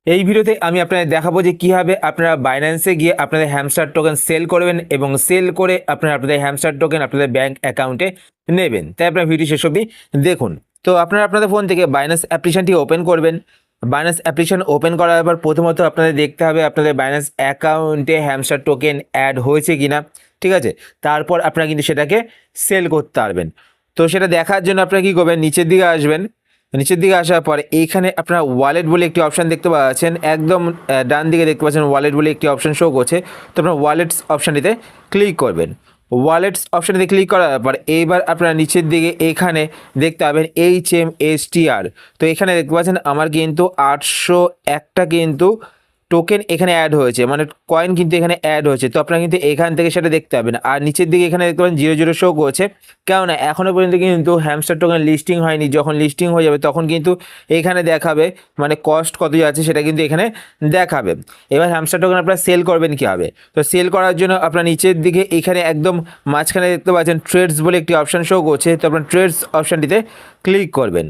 এই ভিডিওতে আমি আপনাদের দেখাবো যে কীভাবে আপনারা বাইন্যান্সে গিয়ে আপনাদের হ্যামস্টার টোকেন সেল করবেন এবং সেল করে আপনারা আপনাদের হ্যামস্টার টোকেন আপনাদের ব্যাংক অ্যাকাউন্টে নেবেন। তাই আপনার ভিডিও শেষ অবধি দেখুন। তো আপনারা আপনাদের ফোন থেকে বাইন্যান্স অ্যাপ্লিকেশনটি ওপেন করবেন। বাইন্যান্স অ্যাপ্লিকেশন ওপেন করার পর প্রথমত আপনাদের দেখতে হবে আপনাদের বাইন্যান্স অ্যাকাউন্টে হ্যামস্টার টোকেন অ্যাড হয়েছে কিনা, ঠিক আছে। তারপর আপনারা কিন্তু সেটাকে সেল করতে পারবেন। তো সেটা দেখার জন্য আপনারা কী করবেন, নিচের দিকে আসবেন। নিচের দিকে আসার পর এইখানে আপনারা ওয়ালেট বলে একটি অপশান দেখতে পাচ্ছেন, একদম ডান দিকে দেখতে পাচ্ছেন ওয়ালেট বলে একটি অপশান শো করছে। তো আপনারা ওয়ালেটস অপশানটিতে ক্লিক করবেন। ওয়ালেটস অপশানটিতে ক্লিক করার পর এইবার আপনারা নিচের দিকে এখানে দেখতে পাবেন HMSTR। তো এখানে দেখতে পাচ্ছেন আমার কিন্তু 801টা কিন্তু টোকেন এখানে অ্যাড হয়েছে, মানে কয়েন কিন্তু এখানে অ্যাড হয়েছে। তো আপনারা কিন্তু এখান থেকে সেটা দেখতে পাবেন। আর নিচের দিকে এখানে দেখতে পাবেন 00 শো করছে, কেননা এখনও পর্যন্ত কিন্তু হ্যামস্টার টোকেন লিস্টিং হয়নি। যখন লিস্টিং হয়ে যাবে তখন কিন্তু এখানে দেখাবে, মানে কস্ট কত যাচ্ছে সেটা কিন্তু এখানে দেখাবে। এবার হ্যামস্টার টোকেন আপনারা সেল করবেন কীভাবে, তো সেল করার জন্য আপনারা নিচের দিকে এখানে একদম মাঝখানে দেখতে পাচ্ছেন ট্রেডস বলে একটি অপশান শো করছে। তো আপনারা ট্রেডস অপশানটিতে ক্লিক করবেন।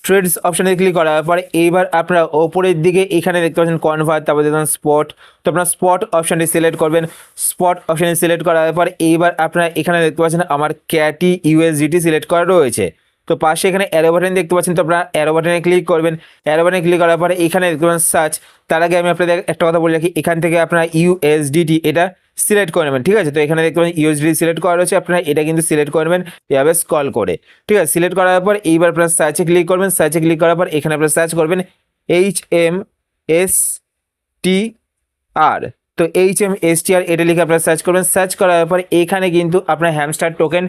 ট্রেডস অপশানে ক্লিক করার পরে এইবার আপনারা ওপরের দিকে এখানে দেখতে পাচ্ছেন কনভার্ট, তারপর দেখবেন স্পট। তো আপনারা স্পট অপশানটি সিলেক্ট করবেন। স্পট অপশানে সিলেক্ট করার পর এইবার আপনারা এখানে দেখতে পাচ্ছেন আমার ক্যাটি USDT সিলেক্ট করা রয়েছে। তো পাশে এখানে অ্যারো বাটন দেখতে পাচ্ছেন, তো আপনারা অ্যারো বাটনে ক্লিক করবেন। অ্যারো বাটনে ক্লিক করার পরে এখানে দেখতে পাচ্ছেন সার্চ। তার আগে আমি আপনাদের একটা কথা বলে রাখি, এখান থেকে আপনারা USDT এটা সিলেক্ট করে নেবেন, ঠিক আছে। তো এখানে দেখতে পাচ্ছেন USDT সিলেক্ট করা রয়েছে, আপনারা এটা কিন্তু সিলেক্ট করবেন এভাবে স্ক্রল করে, ঠিক আছে। সিলেক্ট করার পর এইবার আপনারা সার্চে ক্লিক করবেন। সার্চে ক্লিক করার পর এখানে আপনারা সার্চ করবেন HMSTR। তো HMSTR এটা লিখে আপনারা সার্চ করবেন। সার্চ করার পর এখানে কিন্তু আপনার হ্যামস্টার টোকেন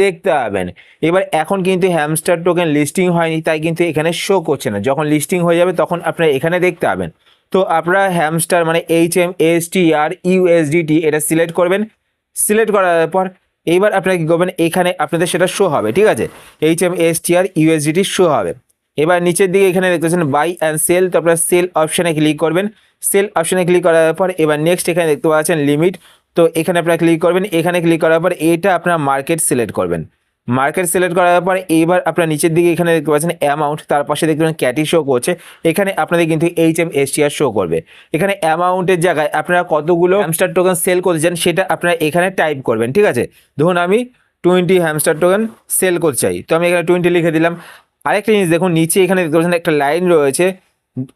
দেখতে পাবেন। এবার এখন কিন্তু হ্যামস্টার টোকেন লিস্টিং হয়নি, তাই কিন্তু এখানে শো করছে না। যখন লিস্টিং হয়ে যাবে তখন আপনারা এখানে দেখতে পাবেন। তো আপনারা হ্যামস্টার মানে HMSTR USDT এটা সিলেক্ট করবেন। সিলেক্ট করার পর এইবার আপনারা কী করবেন, এখানে আপনাদের সেটা শো হবে, ঠিক আছে। HMSTR USDT শো হবে। এবার নিচের দিকে এখানে দেখতেছেন বাই অ্যান্ড সেল। তো আপনারা সেল অপশানে ক্লিক করবেন। সেল অপশানে ক্লিক করার পর এবার নেক্সট এখানে দেখতে পাচ্ছেন লিমিট। তো এখানে আপনারা ক্লিক করবেন। এখানে ক্লিক করার পর এটা আপনারা মার্কেট সিলেক্ট করবেন। মার্কেট সিলেক্ট করার পর এইবার আপনারা নিচের দিকে এখানে দেখতে পাচ্ছেন অ্যামাউন্ট, তার পাশে দেখতে পাচ্ছেন ক্যাটি শো করছে। এখানে আপনাদের কিন্তু HMSTR শো করবে। এখানে অ্যামাউন্টের জায়গায় আপনারা কতগুলো হ্যামস্টার টোকেন সেল করতে চান সেটা আপনারা এখানে টাইপ করবেন, ঠিক আছে। ধরুন আমি 20 হ্যামস্টার টোকেন সেল করতে চাই, তো আমি এখানে 20 লিখে দিলাম। আরেকটা জিনিস দেখুন, নিচে এখানে দেখতে পাচ্ছেন একটা লাইন রয়েছে।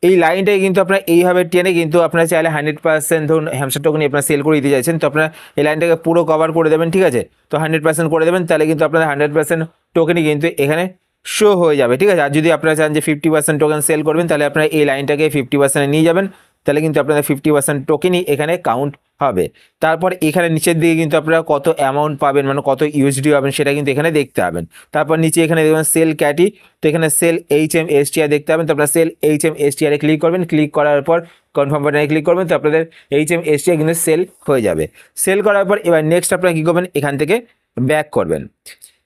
এই লাইনটাই কিন্তু আপনারা এইভাবে টেনে কিন্তু আপনারা চাইলে 100% ধরুন হ্যামস্টার টোকেন আপনারা সেল করে দিতে চাইছেন, তো আপনারা এই লাইনটাকে পুরো কভার করে দেবেন, ঠিক আছে। তো 100% করে দেবেন, তাহলে কিন্তু আপনাদের 100% টোকেনই কিন্তু এখানে শো হয়ে যাবে, ঠিক আছে। আর যদি আপনারা চান যে 50% টোকেন সেল করবেন, তাহলে আপনারা এই লাইনটাকে 50% নিয়ে যাবেন, তাহলে কিন্তু আপনাদের 50% টোকেনই এখানে কাউন্ট হবে। তারপর এখানে নিচের দিকে কিন্তু আপনারা কত অ্যামাউন্ট পাবেন, মানে কত USD পাবেন সেটা কিন্তু এখানে দেখতে পাবেন। তারপর নিচে এখানে দেখবেন সেল ক্যাটি, তো এখানে সেল HMSTR দেখতে পাবেন। তো আপনারা সেল HMSTR এ ক্লিক করবেন। ক্লিক করার পর কনফার্ম বাটনে ক্লিক করবেন, তো আপনাদের HMSTR কিন্তু সেল হয়ে যাবে। সেল করার পর এবার নেক্সট আপনারা কী করবেন, এখান থেকে ব্যাক করবেন।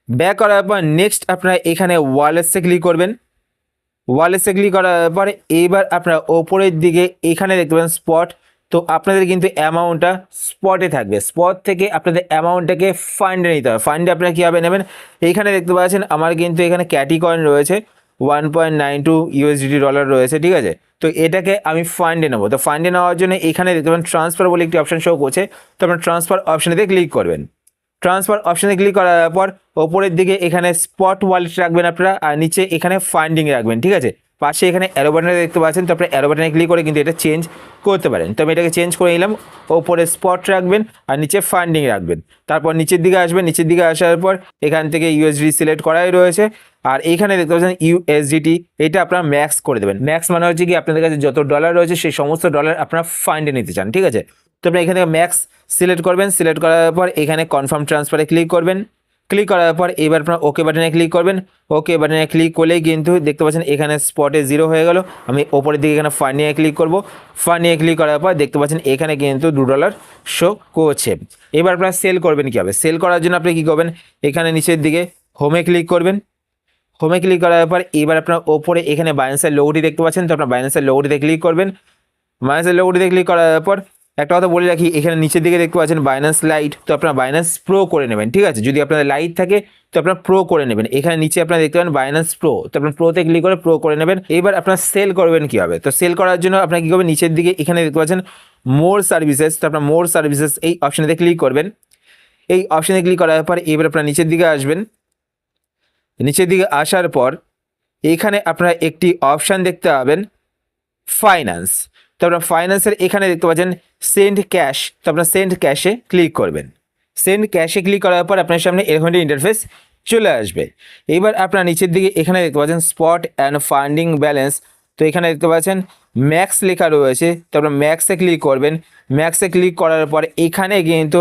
ব্যাক করার পর নেক্সট আপনারা এখানে ওয়ালেটসে ক্লিক করবেন। ওয়ালেটসে ক্লিক করার পরে এইবার আপনারা ওপরের দিকে এখানে দেখতে পাবেন স্পট। তো আপনাদের কিন্তু অ্যামাউন্টটা স্পটে থাকবে। স্পট থেকে আপনাদের অ্যামাউন্টটাকে ফান্ডে নিতে হবে। ফান্ডে আপনারা কীভাবে নেবেন, এইখানে দেখতে পাচ্ছেন আমার কিন্তু এখানে ক্যাটি কয়েন রয়েছে 1.92 USDT ডলার রয়েছে, ঠিক আছে। তো এটাকে আমি ফান্ডে নেবো। তো ফান্ডে নেওয়ার জন্য এখানে দেখতে পাবেন ট্রান্সফার বলে একটি অপশান শো করছে। তো আপনার ট্রান্সফার অপশানেতে ক্লিক করবেন। ট্রান্সফার অপশানে ক্লিক করার পর ওপরের দিকে এখানে স্পট ওয়ালেট রাখবেন আপনারা, আর নিচে এখানে ফান্ডিং রাখবেন, ঠিক আছে। পাশে এখানে অ্যারো বাটনে দেখতে পাচ্ছেন, তো আপনারা অ্যারো বাটনে ক্লিক করে কিন্তু এটা চেঞ্জ করতে পারেন। তো আমি এটাকে চেঞ্জ করে নিলাম, ওপরে স্পট রাখবেন আর নিচে ফান্ডিং রাখবেন। তারপর নিচের দিকে আসবেন। নিচের দিকে আসার পর এখান থেকে USDT সিলেক্ট করাই রয়েছে, আর এইখানে দেখতে পাচ্ছেন USDT, এটা আপনারা ম্যাক্স করে দেবেন। ম্যাক্স মানে হচ্ছে কি আপনাদের কাছে যত ডলার রয়েছে সেই সমস্ত ডলার আপনারা ফান্ডে নিতে চান, ঠিক আছে। তো আপনি এখানে ম্যাক্স সিলেক্ট করবেন। সিলেক্ট করার পর এখানে কনফার্ম ট্রান্সফারে ক্লিক করবেন। ক্লিক করার পর এবার আপনার ওকে বাটনে ক্লিক করবেন। ওকে বাটনে ক্লিক করলেই কিন্তু দেখতে পাচ্ছেন এখানে স্পটে 0 হয়ে গেল। আমি ওপরের দিকে এখানে ফান্ডিংয়ে ক্লিক করব। ফান্ডিংয়ে ক্লিক করার পর দেখতে পাচ্ছেন এখানে কিন্তু $2 শো করছে। এবার আপনারা সেল করবেন কীভাবে, সেল করার জন্য আপনি কী করবেন, এখানে নিচের দিকে হোমে ক্লিক করবেন। হোমে ক্লিক করার পর এবার আপনার ওপরে এখানে বাইন্যান্সের লোগোটি দেখতে পাচ্ছেন, তো আপনার বাইন্যান্সের লোগোটিতে ক্লিক করবেন। বাইন্যান্সের লোগোটিতে ক্লিক করার পর একটা কথা বলে রাখি, এখানে নিচের দিকে দেখতে পাচ্ছেন বাইন্যান্স লাইট, তো আপনারা বাইন্যান্স প্রো করে নেবেন, ঠিক আছে। যদি আপনাদের লাইট থাকে তো আপনারা প্রো করে নেবেন। এখানে নিচে আপনারা দেখতে পাবেন বাইন্যান্স প্রো, তো আপনার প্রোতে ক্লিক করে প্রো করে নেবেন। এবার আপনারা সেল করবেন কীভাবে, তো সেল করার জন্য আপনারা কী করবেন, নিচের দিকে এখানে দেখতে পাচ্ছেন মোর সার্ভিসেস, তো আপনার মোর সার্ভিসেস এই অপশানেতে ক্লিক করবেন। এই অপশানে ক্লিক করার পর এবার আপনারা নিচের দিকে আসবেন। নিচের দিকে আসার পর এখানে আপনারা একটি অপশান দেখতে পাবেন ফাইন্যান্স, তো আপনার ফাইন্যান্সের এখানে দেখতে পাচ্ছেন সেন্ড ক্যাশ, তো আপনার সেন্ড ক্যাশে ক্লিক করবেন। সেন্ড ক্যাশে ক্লিক করার পর আপনার সামনে এরকম একটা ইন্টারফেস চলে আসবে। এবার আপনার নিচের দিকে এখানে দেখতে পাচ্ছেন স্পট অ্যান্ড ফান্ডিং ব্যালেন্স, তো এখানে দেখতে পাচ্ছেন ম্যাক্স লেখা রয়েছে, তো আপনার ম্যাক্সে ক্লিক করবেন। ম্যাক্সে ক্লিক করার পর এখানে কিন্তু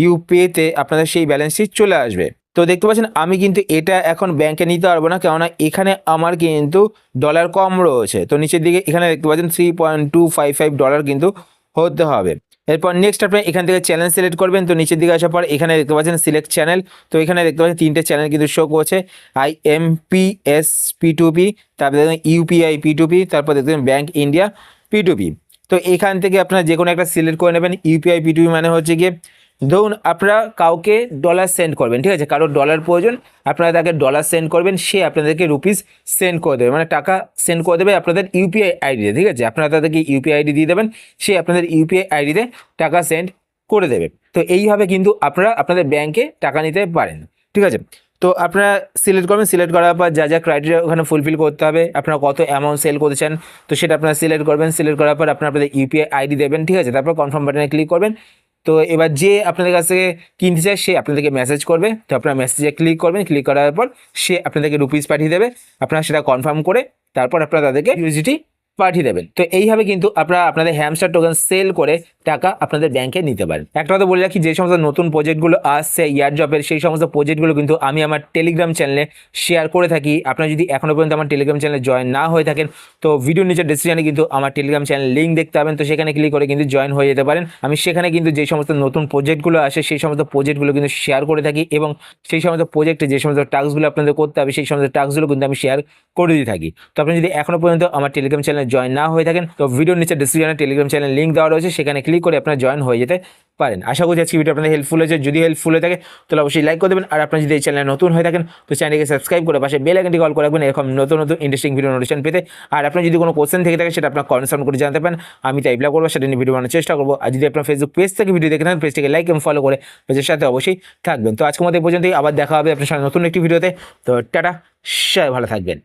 ইউপিআইতে আপনাদের সেই ব্যালেন্সটি চলে আসবে। তো দেখতে পাচ্ছেন আমি কিন্তু এটা এখন ব্যাংকে নিতে পারবো না, কেননা এখানে আমার কিন্তু ডলার কম রয়েছে। তো নিচের দিকে এখানে দেখতে পাচ্ছেন $3.255 কিন্তু হতে হবে। এরপর নেক্সট আপনি এখান থেকে চ্যানেল সিলেক্ট করবেন। তো নিচের দিকে আসার পর এখানে দেখতে পাচ্ছেন সিলেক্ট চ্যানেল, তো এখানে দেখতে পাচ্ছেন 3টে চ্যানেল কিন্তু শো করছে, IMPS P2P, তারপরে দেখবেন UPI P2P, তারপর দেখবেন ব্যাংক ইন্ডিয়া P2P। তো এখান থেকে আপনারা যে কোনো একটা সিলেক্ট করে নেবেন। UPI P2P মানে হচ্ছে গিয়ে ধরুন আপনারা কাউকে ডলার সেন্ড করবেন, ঠিক আছে, কারোর ডলার প্রয়োজন, আপনারা তাকে ডলার সেন্ড করবেন, সে আপনাদেরকে রুপিস সেন্ড করে দেবে, মানে টাকা সেন্ড করে দেবে আপনাদের ইউপিআই আইডিতে, ঠিক আছে। আপনারা তাদেরকে ইউপিআই আইডি দিয়ে দেবেন, সে আপনাদের ইউপিআই আইডিতে টাকা সেন্ড করে দেবে। তো এইভাবে কিন্তু আপনারা আপনাদের ব্যাংকে টাকা নিতে পারেন, ঠিক আছে। তো আপনারা সিলেক্ট করবেন, সিলেক্ট করার পর যা যা ক্রাইটেরিয়া ওখানে ফুলফিল করতে হবে, আপনারা কত অ্যামাউন্ট সেল করতে চান তো সেটা আপনারা সিলেক্ট করবেন। সিলেক্ট করার পর আপনারা আপনাদের ইউপিআই আইডি দেবেন, ঠিক আছে, তারপর কনফার্ম বাটনে ক্লিক করবেন। তো এবার যে আপনাদের কাছ থেকে কিনতে চায় সে আপনাদেরকে মেসেজ করবে, তো আপনারা মেসেজে ক্লিক করবেন। ক্লিক করার পর সে আপনাদেরকে রুপিস পাঠিয়ে দেবে, আপনারা সেটা কনফার্ম করে তারপর আপনারা তাদেরকে ইউএসডিটি পাঠিয়ে দেবেন। তো এইভাবে কিন্তু আপনারা আপনাদের হ্যামস্টার টোকেন সেল করে টাকা আপনাদের ব্যাংকে নিতে পারেন। একটা কথা বলে রাখি, যে সমস্ত নতুন প্রজেক্টগুলো আসছে ইয়ারড্রপের, সেই সমস্ত প্রজেক্টগুলো কিন্তু আমি আমার টেলিগ্রাম চ্যানেলে শেয়ার করে থাকি। আপনারা যদি এখনও পর্যন্ত আমার টেলিগ্রাম চ্যানেলে জয়েন না হয়ে থাকেন তো ভিডিওর নিচে ডেসক্রিপশনে কিন্তু আমার টেলিগ্রাম চ্যানেল লিঙ্ক দেখতে পাবেন, তো সেখানে ক্লিক করে কিন্তু জয়েন হয়ে যেতে পারেন। আমি সেখানে কিন্তু যে সমস্ত নতুন প্রজেক্টগুলো আসে সেই সমস্ত প্রজেক্টগুলো কিন্তু শেয়ার করে থাকি, এবং সেই সমস্ত প্রজেক্টে যে সমস্ত টাস্কগুলো আপনাদের করতে হবে সেই সমস্ত টাস্কগুলো কিন্তু আমি শেয়ার করে দিয়ে থাকি। তো আপনি যদি এখনও পর্যন্ত আমার টেলিগ্রাম চ্যানেলে জয়েন না হয়ে থাকেন তো ভিডিওর নিচে ডেসক্রিপশনে টেলিগ্রাম চ্যানেল লিঙ্ক দেওয়া রয়েছে, সেখানে ক্লিক করে আপনারা জয়েন হয়ে যেতে পারেন। আশা করছি আজকে ভিডিও আপনাদের হেল্পফুল হয়েছে। যদি হেল্পফুল হয়ে থাকে তাহলে অবশ্যই লাইক করে দেবেন, আর আপনারা যদি এই চ্যানেলে নতুন হয়ে থাকেন তো চ্যানেলকে সাবস্ক্রাইব করে পাশে বেল আইকনটি কল করে রাখবেন এরকম নতুন নতুন ইন্টারেস্টিং ভিডিও নোটিফিকেশন পেতে। আর আপনার যদি কোনো কোশ্চেন থেকে থাকে সেটা আপনার কমেন্ট করে জানতে পারেন, আমি তাই রিপ্লাই করবো, সেটা নিয়ে ভিডিও বানানোর চেষ্টা করবো। আর যদি আপনার ফেসবুক পেজ থেকে ভিডিও দেখে থাকেন পেজটিকে লাইক এবং ফলো করে পেজের সাথে অবশ্যই থাকবেন। তো আজকের মতো এই পর্যন্তই, আবার দেখা হবে আপনার সাথে নতুন একটি ভিডিওতে। তো টাটা, সবাই ভালো থাকবেন।